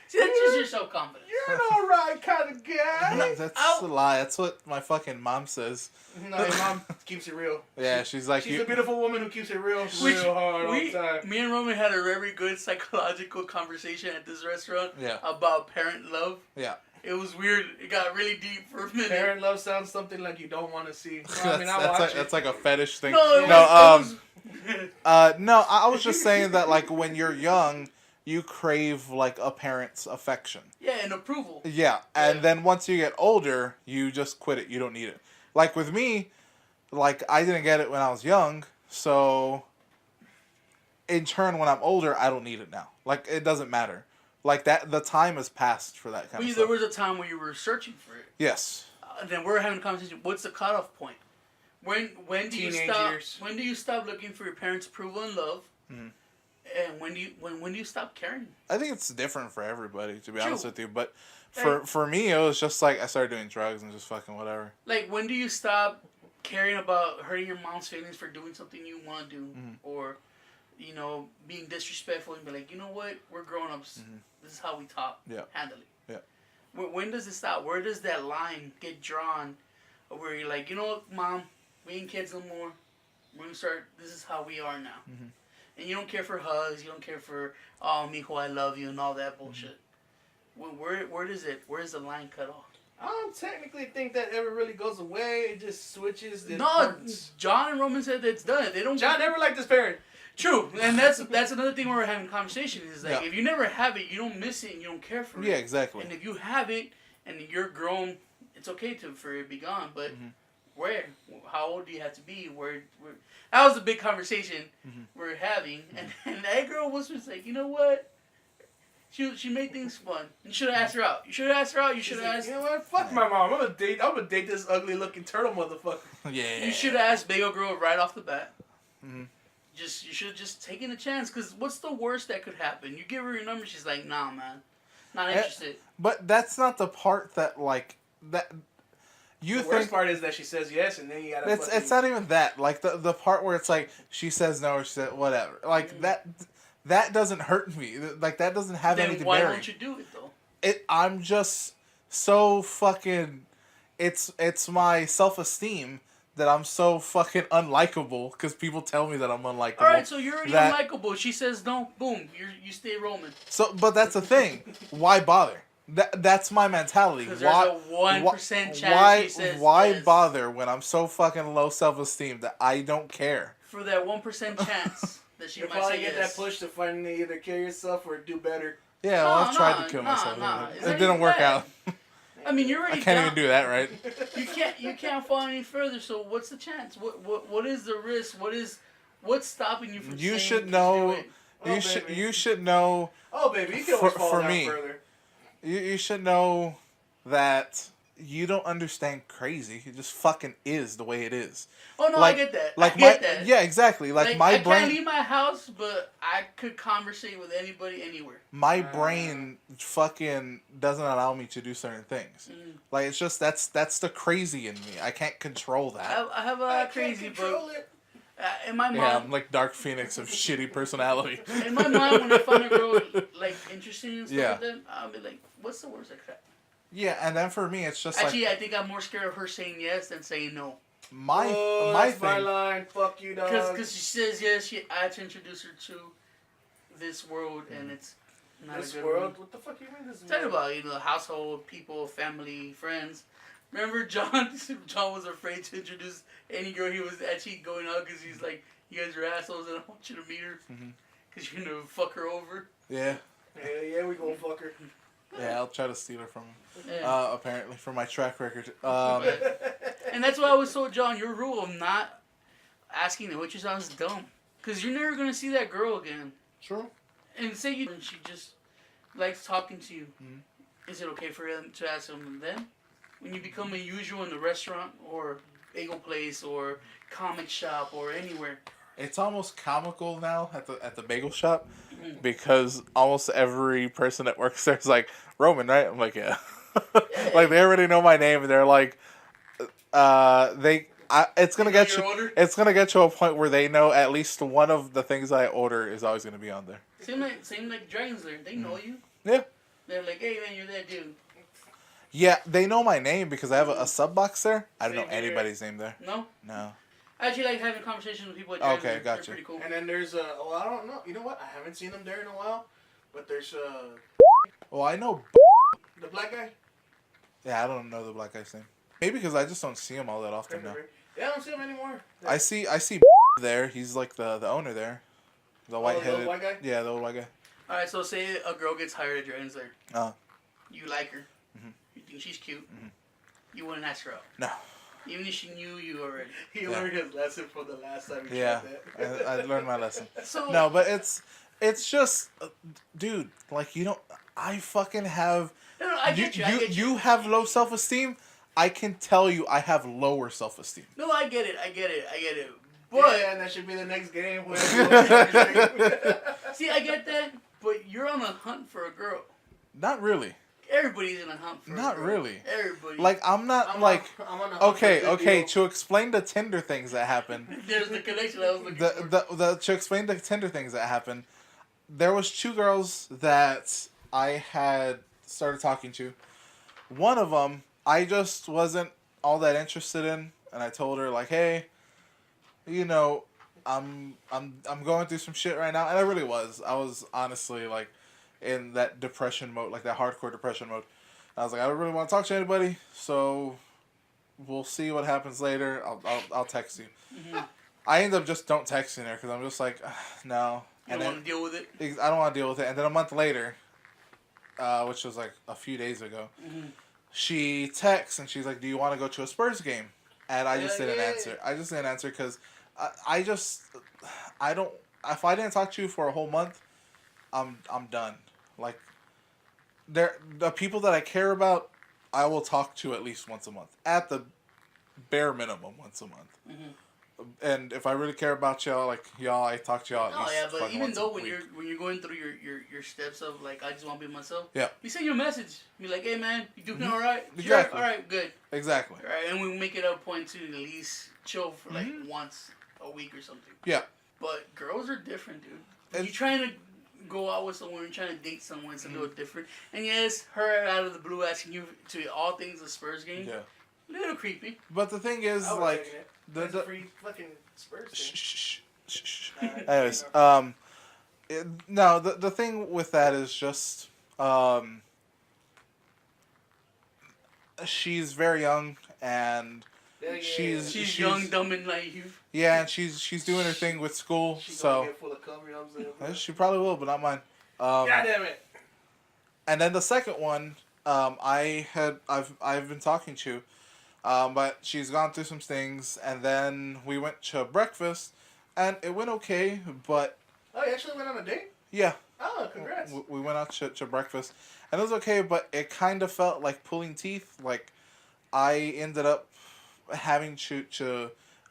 See, that's just your self-confidence. You're an alright kind of guy. That's a lie. That's what my fucking mom says. No, your mom keeps it real. Yeah, she's like... She's a beautiful woman who keeps it real hard all the time. Me and Roman had a very good psychological conversation at this restaurant about parent love. Yeah. It was weird. It got really deep for a minute. Parent love sounds something like you don't want to see. I mean, that's like a fetish thing. No, I was just saying that like when you're young, you crave like a parent's affection. Yeah, and approval. Yeah, and then once you get older, you just quit it. You don't need it. Like with me, like I didn't get it when I was young, so in turn, when I'm older, I don't need it now. Like it doesn't matter. Like that, the time has passed for that kind of There stuff. was a time where you were searching for it. Yes. Then we're having a conversation. What's the cutoff point? When do you stop? Years. When do you stop looking for your parents' approval and love? Mm-hmm. And when do you stop caring? I think it's different for everybody, to be honest with you. But Like, for me, it was just like I started doing drugs and just fucking whatever. Like, when do you stop caring about hurting your mom's feelings for doing something you want to do, or being disrespectful and be like, you know what, we're grown ups. This is how we talk. Yeah. Handle it. Yeah. When does it stop? Where does that line get drawn? Where you're like, you know what, mom, we ain't kids no more. We're gonna start. This is how we are now. And you don't care for hugs. You don't care for, oh, mijo, I love you, and all that bullshit. Where does the line cut off? I don't technically think that ever really goes away. It just switches. The No, importance. John and Roman said that it's done. They don't. John never liked his parent. True, and that's another thing where we're having a conversation is like, Yeah. if you never have it, you don't miss it and you don't care for it. Yeah, exactly. And if you have it and you're grown, it's okay for it to be gone. But where? How old do you have to be? Where? That was a big conversation we're having, and that girl was just like, you know what? She made things fun. You should have asked her out. You should have asked her out. You should have asked. You know what? Fuck my mom. I'm gonna date this ugly looking turtle motherfucker. Yeah. You should have asked Bagel Girl right off the bat. You should have just taken a chance. Cause what's the worst that could happen? You give her your number. She's like, nah, man, not interested. But that's not the part that like that. You The worst part is that she says yes, and then you gotta. It's not even that. Like the part where it's like she says no or she says whatever. Like that doesn't hurt me. Like that doesn't have Then anything. why don't you do it though? I'm just so fucking. It's my self-esteem that I'm so fucking unlikable because people tell me that I'm unlikable. All right, so you're already unlikable. She says no, boom, you stay Roman. So, but that's the thing. Why bother? That's my mentality. Because there's a 1% chance she says why yes. bother when I'm so fucking low self-esteem that I don't care? For that 1% chance that she You'll might probably say get yes. that push to finally either kill yourself or do better. Yeah, well, I've tried to kill myself. It didn't work out. I mean, you're already I can't down. even do that, right? You can't fall any further. So what's the chance? What is the risk? What's stopping you from? You saying should just know. do it? You should know. Oh, baby, you can always fall for down me, further. You should know that you don't understand crazy. It just fucking is the way it is. Oh no, like, I get that. Like I get that. Yeah, exactly. Like my I brain. can't leave my house, but I could conversate with anybody anywhere. My brain fucking doesn't allow me to do certain things. Like it's just that's the crazy in me. I can't control that. I have a crazy, but in my mind, Yeah, I'm like Dark Phoenix of shitty personality. in my mind, when I find a girl like interesting and stuff Yeah. like that, I'll be like, "What's the worst that could happen?" Yeah, and then for me, it's just Actually, like I think I'm more scared of her saying yes than saying no. my that's my thing. line. Fuck you, dog. Because she says yes, I had to introduce her to this world, and it's not This a good world? one. What the fuck you mean this Talk world? about household, people, family, friends. Remember John? John was afraid to introduce any girl he was actually going out because he's like, "You guys are assholes, and I want you to meet her because you're gonna fuck her over." Yeah. Hell yeah, we gonna fuck her. Yeah, I'll try to steal her from him. Yeah. Apparently, for my track record. And that's why I always told John, your rule of not asking the waitress out is dumb. Because you're never going to see that girl again. True. And say she just likes talking to you. Is it okay for him to ask him then? When you become a usual in the restaurant or bagel place or comic shop or anywhere. It's almost comical now at the bagel shop because almost every person that works there is like, Roman, right? I'm like, yeah. Like they already know my name and they're like, it's gonna get you. It's gonna get to a point where they know at least one of the things I order is always gonna be on there. Same like Dragons there. They know you. Yeah. They're like, hey man, you're that dude. Yeah, they know my name because I have a sub box there. I don't know Same here. anybody's name there. No? No. I actually like having conversations with people at Dragons. Okay, They're gotcha. pretty cool. And then there's I don't know. You know what? I haven't seen them there in a while. But there's Well, I know. the black guy. Yeah, I don't know the black guy's name. Maybe because I just don't see him all that often now. Yeah, I don't see him anymore. I see there. He's like the owner there. The the white-headed. old white guy? Yeah, the old white guy. All right, so say a girl gets hired at your Ensler. You like her. Mm-hmm. You think she's cute. Mm-hmm. You wouldn't ask her out. No. Even if she knew you already. He learned his lesson from the last time he Yeah, tried that. I learned my lesson. So No, but it's just, dude, like, you don't, I fucking have, no, I get you. you have low self-esteem. I can tell you I have lower self-esteem. No, I get it. But yeah, and that should be the next game. see, I get that. But you're on a hunt for a girl. Not really. Everybody's in a hunt for Not a girl. really. Everybody. Like, I'm I'm like, on a okay, to explain the Tinder things that happened. There's the connection I was looking for. To explain the Tinder things that happened, there was 2 girls that I had started talking to. One of them, I just wasn't all that interested in, and I told her, like, hey, you know, I'm going through some shit right now, and I really was. I was honestly, like, in that depression mode, like that hardcore depression mode. I was like, I don't really want to talk to anybody, so we'll see what happens later. I'll text you. Mm-hmm. I end up just don't texting her because I'm just like, no. You don't want to deal with it? I don't want to deal with it. And then a month later, which was like a few days ago, she texts and she's like, do you want to go to a Spurs game? And I just didn't answer. I just didn't answer because I don't, if I didn't talk to you for a whole month, I'm done. Like, the people that I care about, I will talk to at least once a month. At the bare minimum, once a month. Mm-hmm. And if I really care about y'all, I talk to y'all at least. Oh yeah, but even though when week. you're going through your steps of like I just want to be myself. Yeah. You send you a message. Be like, hey man, you doing all right? Exactly. Sure. All right, good. Exactly. All right, and we make it a point to at least chill for like once a week or something. Yeah. But girls are different, dude. And You're trying to go out with someone, you're trying to date someone, it's a little different. And yes, her out of the blue asking you to all things a Spurs game. Yeah. A little creepy. But the thing is, like, the free fucking Spurs game. Anyways, no, the thing with that is just, she's very young and she's young, dumb, and naive. Yeah, and she's doing her thing with school, She's so get full of cum, you know what I'm saying? she probably will, but not mine. God damn it! And then the second one, I've been talking to, but she's gone through some things, and then we went to breakfast, and it went okay, but Oh, you actually went on a date? yeah. Oh, congrats! We went out to breakfast, and it was okay, but it kind of felt like pulling teeth. Like, I ended up having to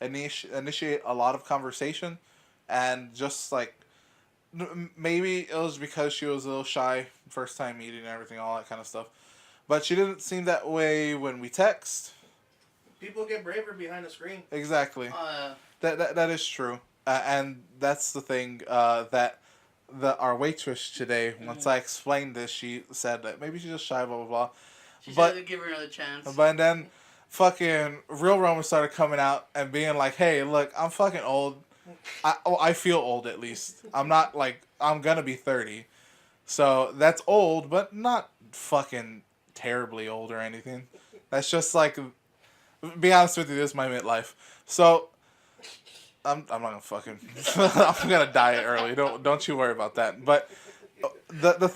initiate a lot of conversation, and just like maybe it was because she was a little shy, first time meeting and everything, all that kind of stuff, but she didn't seem that way when we text. People get braver behind the screen. Exactly. That is true, and that's the thing that our waitress today, once I explained this, she said that maybe she's just shy, blah blah blah. She said to give her another chance. But then fucking real Roman started coming out and being like, hey, look, I'm fucking old. I feel old, at least. I'm not like, I'm gonna be 30. So that's old, but not fucking terribly old or anything. That's just like, be honest with you, this is my midlife. So I'm not gonna fucking I'm gonna die early. Don't you worry about that. But the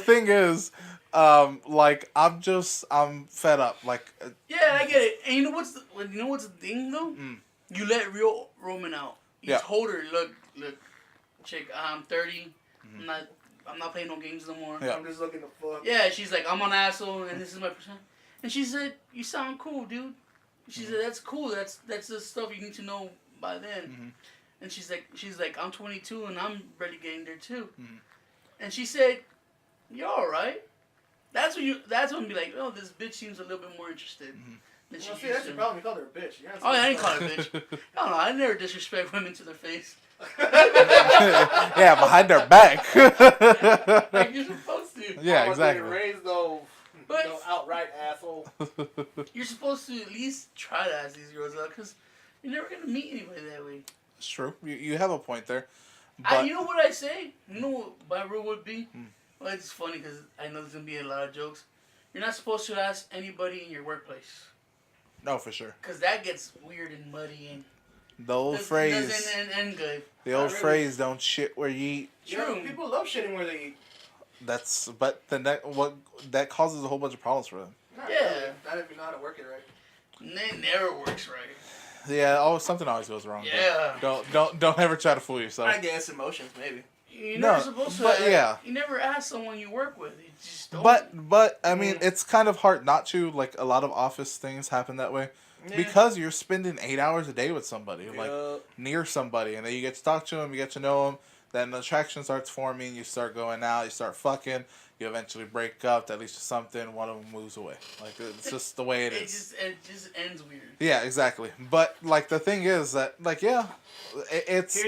thing is, like, I'm fed up. Like, yeah, I get it. And you know what's the thing though? You let real Roman out. You told her, look, chick, I'm 30. I'm not playing no games no more. Yeah. I'm just looking to fuck. Yeah, she's like, I'm an asshole, and this is my percent. And she said, you sound cool, dude. She said, that's cool. That's the stuff you need to know by then. And she's like, I'm 22 and I'm ready getting there too. And she said, you're all right. That's when be like, oh, this bitch seems a little bit more interested. Than she Well, see, that's the problem. You called her a bitch. Oh, yeah, I didn't call her a bitch. I don't know. I never disrespect women to their face. yeah, behind their back. Like you're supposed to. Yeah, exactly. Raised though. But no outright asshole. You're supposed to at least try to ask these girls out because you're never gonna meet anybody that way. It's true. You have a point there. But You know what I say? You know what my rule would be? Well, it's funny because I know there's gonna be a lot of jokes. You're not supposed to ask anybody in your workplace. No, for sure. Because that gets weird and muddy and The old Doesn't phrase. end good. The old Not really. phrase, don't shit where you eat. True. Yeah, people love shitting where they eat. But then that causes a whole bunch of problems for them. Not Yeah. really. Not if you know how to work it right. It never works right. Yeah, something always goes wrong. Yeah. Don't ever try to fool yourself. I guess emotions, maybe. You're No, never supposed to. but yeah. You never ask someone you work with. You just don't. But I mean, it's kind of hard not to. Like a lot of office things happen that way. Yeah. Because you're spending 8 hours a day with somebody, like Yup. near somebody, and then you get to talk to them, you get to know them, then the attraction starts forming, you start going out, you start fucking, you eventually break up, that leads to something, one of them moves away. Like, it's just the way it is. It just ends weird. Yeah, exactly. But, like, the thing is that, like, yeah,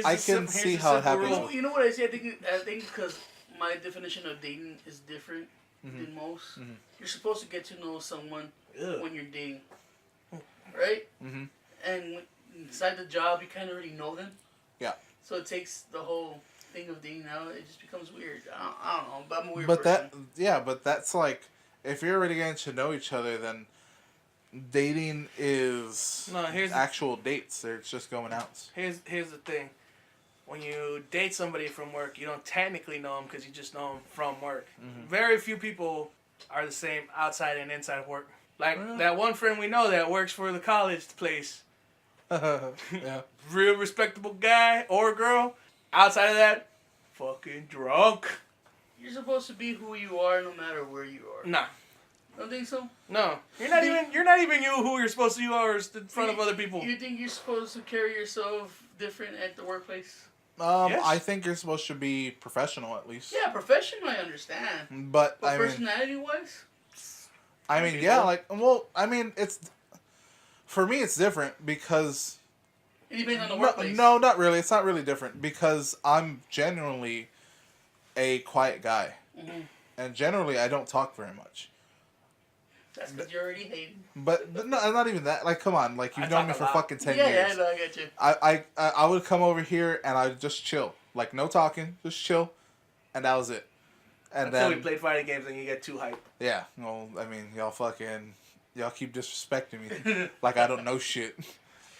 I can see how it happens. You know what I say? I think because my definition of dating is different than most. Mm-hmm. You're supposed to get to know someone Ugh. when you're dating. Right? Mm-hmm. And inside the job, you kind of already know them. Yeah. So it takes the whole thing of dating out. It just becomes weird. I don't know, but I'm a weird But person. but that's like, if you're already getting to know each other, then dating is actual dates. It's just going out. Here's the thing. When you date somebody from work, you don't technically know them because you just know them from work. Mm-hmm. Very few people are the same outside and inside of work. Like Well. that one friend we know that works for the college place. Yeah. Real respectable guy or girl. Outside of that, fucking drunk. You're supposed to be who you are no matter where you are. Nah. Don't think so? No. You're not even you who you're supposed to you are in front of other people. You think you're supposed to carry yourself different at the workplace? Yes. I think you're supposed to be professional at least. Yeah, professional I understand. But But personality wise? it's for me it's different because It depends on the workplace. no, not really. It's not really different because I'm genuinely a quiet guy, and generally I don't talk very much. That's because you're already hating. But no, not even that. Like, come on, like you've known me for fucking 10 Yeah, years. I get you. I would come over here and I'd just chill, like no talking, just chill, and that was it. And Until then we played fighting games and you get too hyped. yeah, well, I mean, y'all keep disrespecting me like I don't know shit.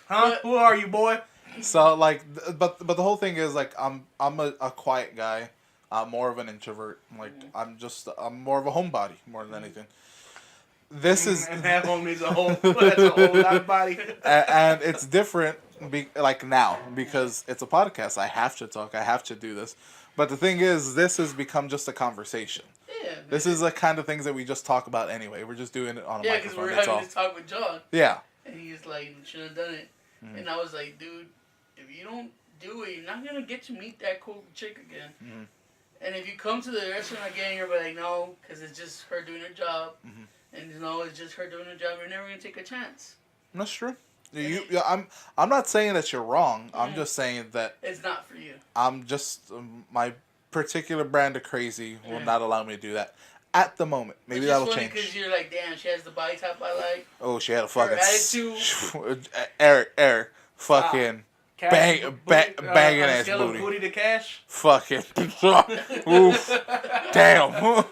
Huh? Who are you, boy? So like, but the whole thing is like I'm a quiet guy. I'm more of an introvert. Like I'm more of a homebody more than anything. This is And that home needs a whole that's a whole lot of body. and it's different like now because it's a podcast. I have to talk. I have to do this. But the thing is, this has become just a conversation. Yeah. This is the kind of things that we just talk about anyway. We're just doing it on a Yeah, because microphone. we were That's having all. this talk with John. Yeah. And he's like, you should have done it. And I was like, dude, if you don't do it, you're not going to get to meet that cool chick again. And if you come to the restaurant again, you're like, no, because it's just her doing her job. And it's just her doing her job. You're never going to take a chance. That's true. I'm not saying that you're wrong. I'm just saying that It's not for you. I'm just my particular brand of crazy will not allow me to do that at the moment. Maybe that'll change. Because you're like, damn, she has the body type I like. Oh, she had a fucking attitude. Eric, fucking banging ass booty. booty. To cash. Fucking oof, damn.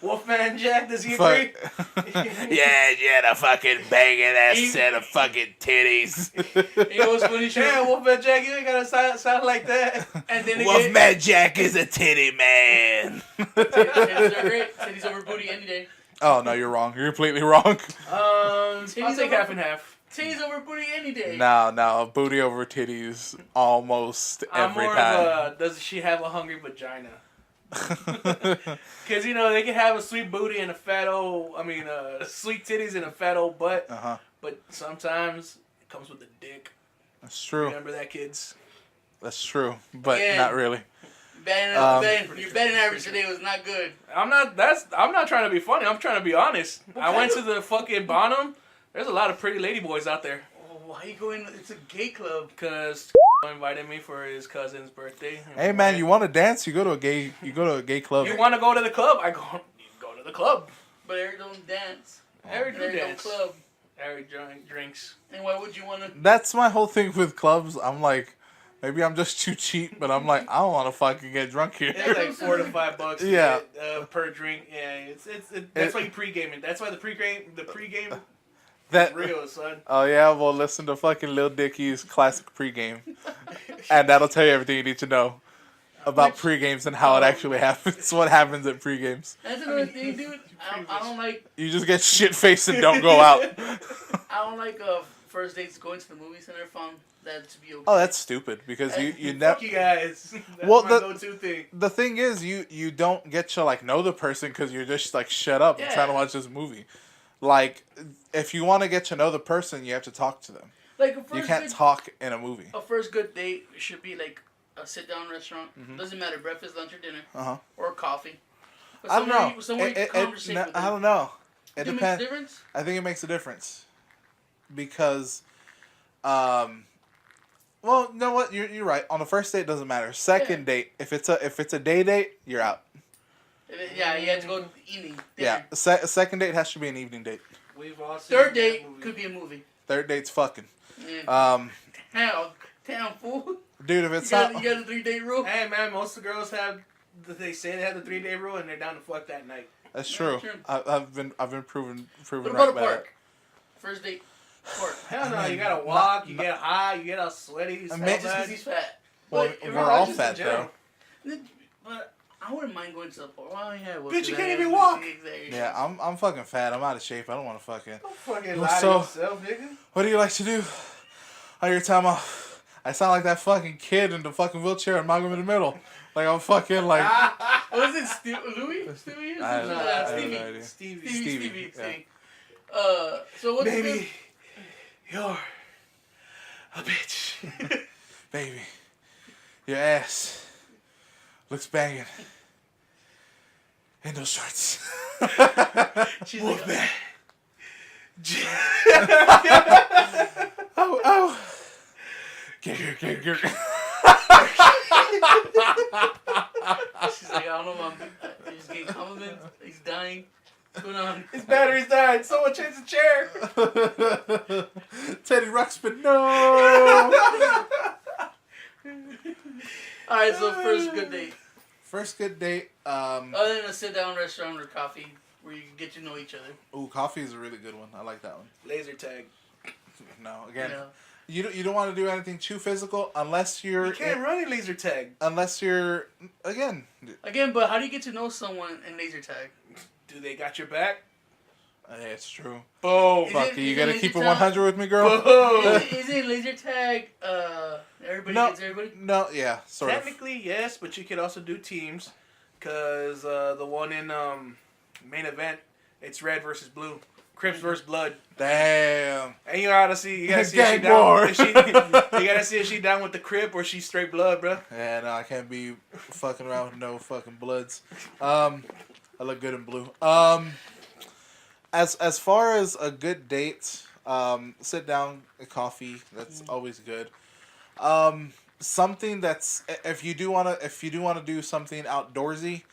Wolfman Jack, does he agree? yeah, the fucking banging ass set of fucking titties. You know what's funny? Yeah, Wolfman Jack, you ain't gotta sound like that. And then Wolfman Jack is a titty man. Titties are great. Titties over booty any day. Oh no, you're wrong. You're completely wrong. I'll take half and half. Titties over booty any day. No, booty over titties almost every I'm more time. of does she have a hungry vagina? Because, they can have a sweet booty and a fat old, sweet titties and a fat old butt. But sometimes it comes with a dick. That's true. Remember that, kids? That's true, but Yeah. not really. Your betting average today was not good. I'm not trying to be funny. I'm trying to be honest. I went to the fucking Bonham. There's a lot of pretty lady boys out there. Oh, why are you going? It's a gay club. Because invited me for his cousin's birthday. Hey man, you want to dance? You go to a gay club. You want to go to the club? You go to the club. But Eric don't dance. Eric Eric dance. don't club. Eric drinks. And why would you want to? That's my whole thing with clubs. I'm like, maybe I'm just too cheap, but I'm like, I don't want to fucking get drunk here. It's like $4 to $5 Yeah. per drink. Yeah, that's why you pregame it. That's why the pregame That real, son. Oh yeah, well listen to fucking Lil Dicky's classic pregame, and that'll tell you everything you need to know about pregames and how it actually happens. What happens at pregames? That's another thing, dude. I don't like. You just get shit faced and don't go out. I don't like first dates going to the movie center. Found that to be okay. Oh, that's stupid because you never. Fuck you guys. That's Well, my go-to thing. The thing is, you don't get to like know the person because you're just like shut up and trying to watch this movie. Like, if you want to get to know the person, you have to talk to them. Like you can't talk in a movie. A first good date should be like a sit-down restaurant. Doesn't matter, breakfast, lunch, or dinner. Or coffee. But I don't know. Somewhere you can conversate with them. I don't know. It depends. Make a difference? I think it makes a difference. Because, well, you know what? You're right. On the first date, it doesn't matter. Second date, if it's a day date, you're out. Yeah, you have to go evening. Dinner. Yeah, second date has to be an evening date. We've all seen Third date could be a movie. Third date's fucking. Yeah. Damn, fool. Dude, if it's you got a 3-date rule? Hey, man, most of the girls they say they have the 3-day rule and they're down to fuck that night. That's true. I've been proven what right about a by park? First date, park. Hell no, you gotta walk, you get high, you get all sweaty. Just because he's fat. Well, we're all fat, though. But I wouldn't mind going to the park. Well, yeah, bitch, you can't even walk. Yeah, I'm fucking fat. I'm out of shape. I don't want to fucking. Don't fucking lie to yourself, nigga. What do you like to do on your time off? I sound like that fucking kid in the fucking wheelchair and Malcolm in the Middle. Like I'm fucking like. Was it Louis? Stevie. So what's Baby, you're a bitch. Baby, your ass looks banging in those shorts. She's like, man. Oh. Get. She's like, I don't know, Mom. He's getting compliments. He's dying. What's going on? His battery's died. Someone change the chair. Teddy Ruxpin, no. All right, so first good date. First good date. Other than a sit-down restaurant or coffee where you can get to know each other. Ooh, coffee is a really good one. I like that one. Laser tag. No, again. No. You don't want to do anything too physical unless you're. You can't run a laser tag. Unless you're again. But how do you get to know someone in laser tag? Do they got your back? Hey, it's true. Boom. Fuck you gotta keep it 100 with me, girl. Is it laser tag? Everybody gets everybody. No, yeah, sort of. Technically, yes, but you could also do teams, cause the one in main event, it's red versus blue. Crips versus Blood. Damn. And you gotta see if she down. You gotta see if she down with the Crip or she straight blood, bro. Yeah, no, I can't be fucking around with no fucking bloods. I look good in blue. As far as a good date, sit down, a coffee. That's always good. Something that's if you do wanna do something outdoorsy.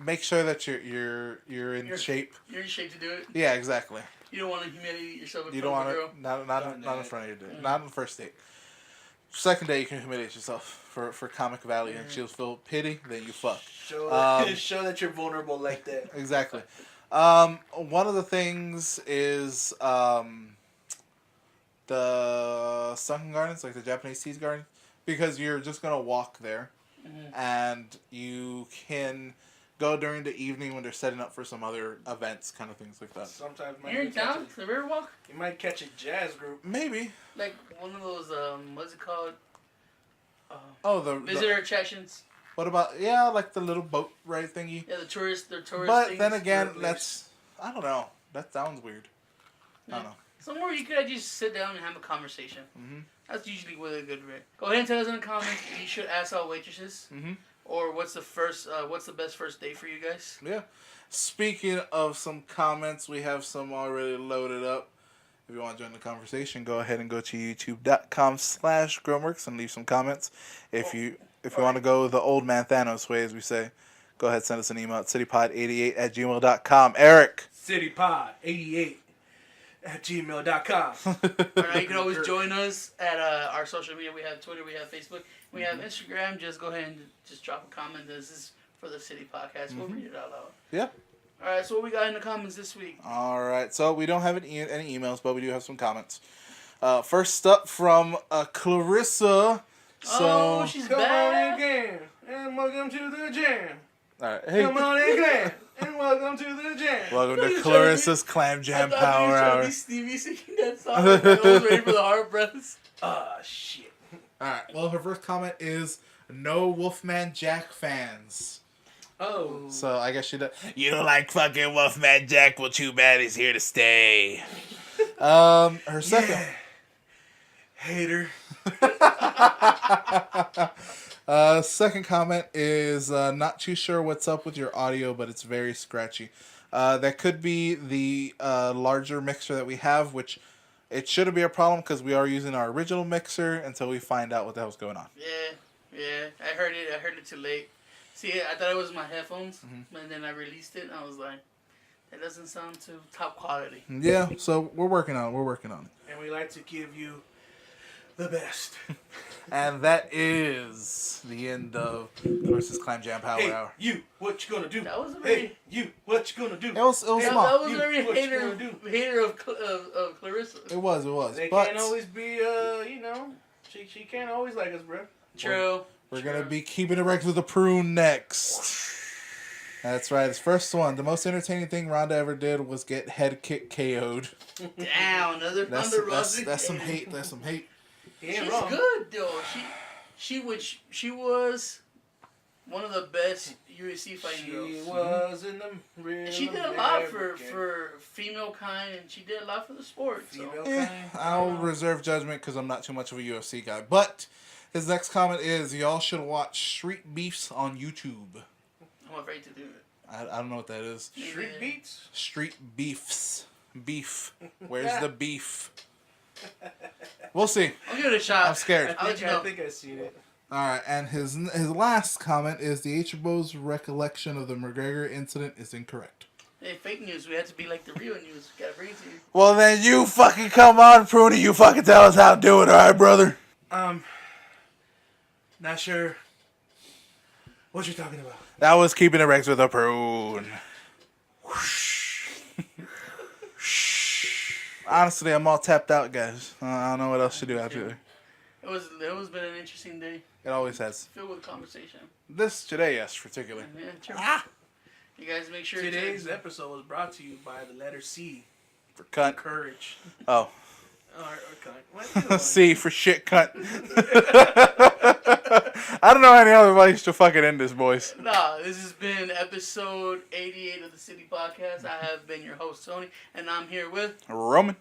Make sure that you're in shape. You're in shape to do it. Yeah, exactly. You don't want to humiliate yourself in you front don't of a girl. Not in front of your date. Not on the first date. Second date, you can humiliate yourself for comic value, and she'll feel pity. Then you fuck. Show that you're vulnerable like that. Exactly. One of the things is the sunken gardens, like the Japanese tea garden, because you're just gonna walk there, and you can go during the evening when they're setting up for some other events, kind of things like that. Sometimes you're in town. The Riverwalk. You might catch a jazz group. Maybe. Like one of those what's it called? The visitor attractions. What about like the little boat ride thingy? Yeah, the tourist. But things. then again, I don't know. That sounds weird. Yeah. I don't know. Somewhere you could just sit down and have a conversation. Mm-hmm. That's usually with a good rate. Go ahead and tell us in the comments. You should ask all waitresses. Mm-hmm. Or what's the best first date for you guys? Yeah. Speaking of some comments, we have some already loaded up. If you want to join the conversation, go ahead and go to youtube.com/Gromworks and leave some comments. If you want to go the old man Thanos way, as we say, go ahead and send us an email at citypod88@gmail.com. Eric. citypod88@gmail.com. Alright, you can always join us at our social media. We have Twitter, we have Facebook, we have Instagram. Just go ahead and just drop a comment. This is for the City Podcast. We'll read it out loud. Yeah. All right, so what we got in the comments this week? All right, so we don't have any emails, but we do have some comments. First up from Clarissa. So, she's come back. on again, and welcome to the jam. All right, hey. Come on again, and welcome to the jam. Welcome to Clarissa's Clam Jam Power Hour. Stevie singing that song. I was ready for the heart breaths. Ah, shit. All right, well, her first comment is no Wolfman Jack fans. Oh. So I guess she does. You don't like fucking Wolfman Jack? Well, too bad he's here to stay. Her second. Yeah. Hater. Second comment is not too sure what's up with your audio, but it's very scratchy. That could be the larger mixer that we have, which it shouldn't be a problem because we are using our original mixer until we find out what the hell's going on. Yeah. I heard it too late. See, I thought it was my headphones, and then I released it, and I was like, that doesn't sound too top quality. Yeah, so we're working on it. And we like to give you the best. And that is the end of Clarissa's Clam Jam Power Hour. You, what you gonna do? That was a very... Hey, you, what you gonna do? That was small. That was You, very what you hater gonna of Clarissa. It was. They But can't always be, she can't always like us, bro. True. we're going to be keeping it wrecked with a prune next. That's right. His first one. The most entertaining thing Rhonda ever did was get head kick KO'd. Damn, another Ronda Rousey. That's some hate. That's some hate. He ain't She's wrong. good though. She was one of the best UFC fighting girls. She was in the real She did a lot for female kind, and she did a lot for the sport. So. Female kind. I'll reserve judgment because I'm not too much of a UFC guy. But his next comment is, y'all should watch Street Beefs on YouTube. I'm afraid to do it. I don't know what that is. Street beats? Street Beefs. Beef. Where's the beef? We'll see. I'll give it a shot. I'm scared. I'll let you know. I think I've seen it. Alright, and his last comment is the HBO's recollection of the McGregor incident is incorrect. Hey, fake news. We have to be like the real news. We gotta bring it to you. Well, then you fucking come on, Pruny. You fucking tell us how to do it, alright, brother? Not sure what you're talking about. That was keeping it wrecked with a prune. Honestly, I'm all tapped out, guys. I don't know what else to do after there. It was been an interesting day. It always has. Filled with conversation. Today, yes, particularly. Yeah, true. You guys make sure Today's episode was brought to you by the letter C. For cunt. Courage. Oh. Or cunt. What? C for shit cunt. I don't know any other ways to fucking end this, boys. Nah, this has been episode 88 of the City Podcast. I have been your host, Tony, and I'm here with... Roman.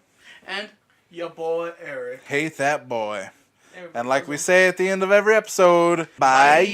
And... Your boy, Eric. Hate that boy. Everybody And like we say at the end of every episode, bye.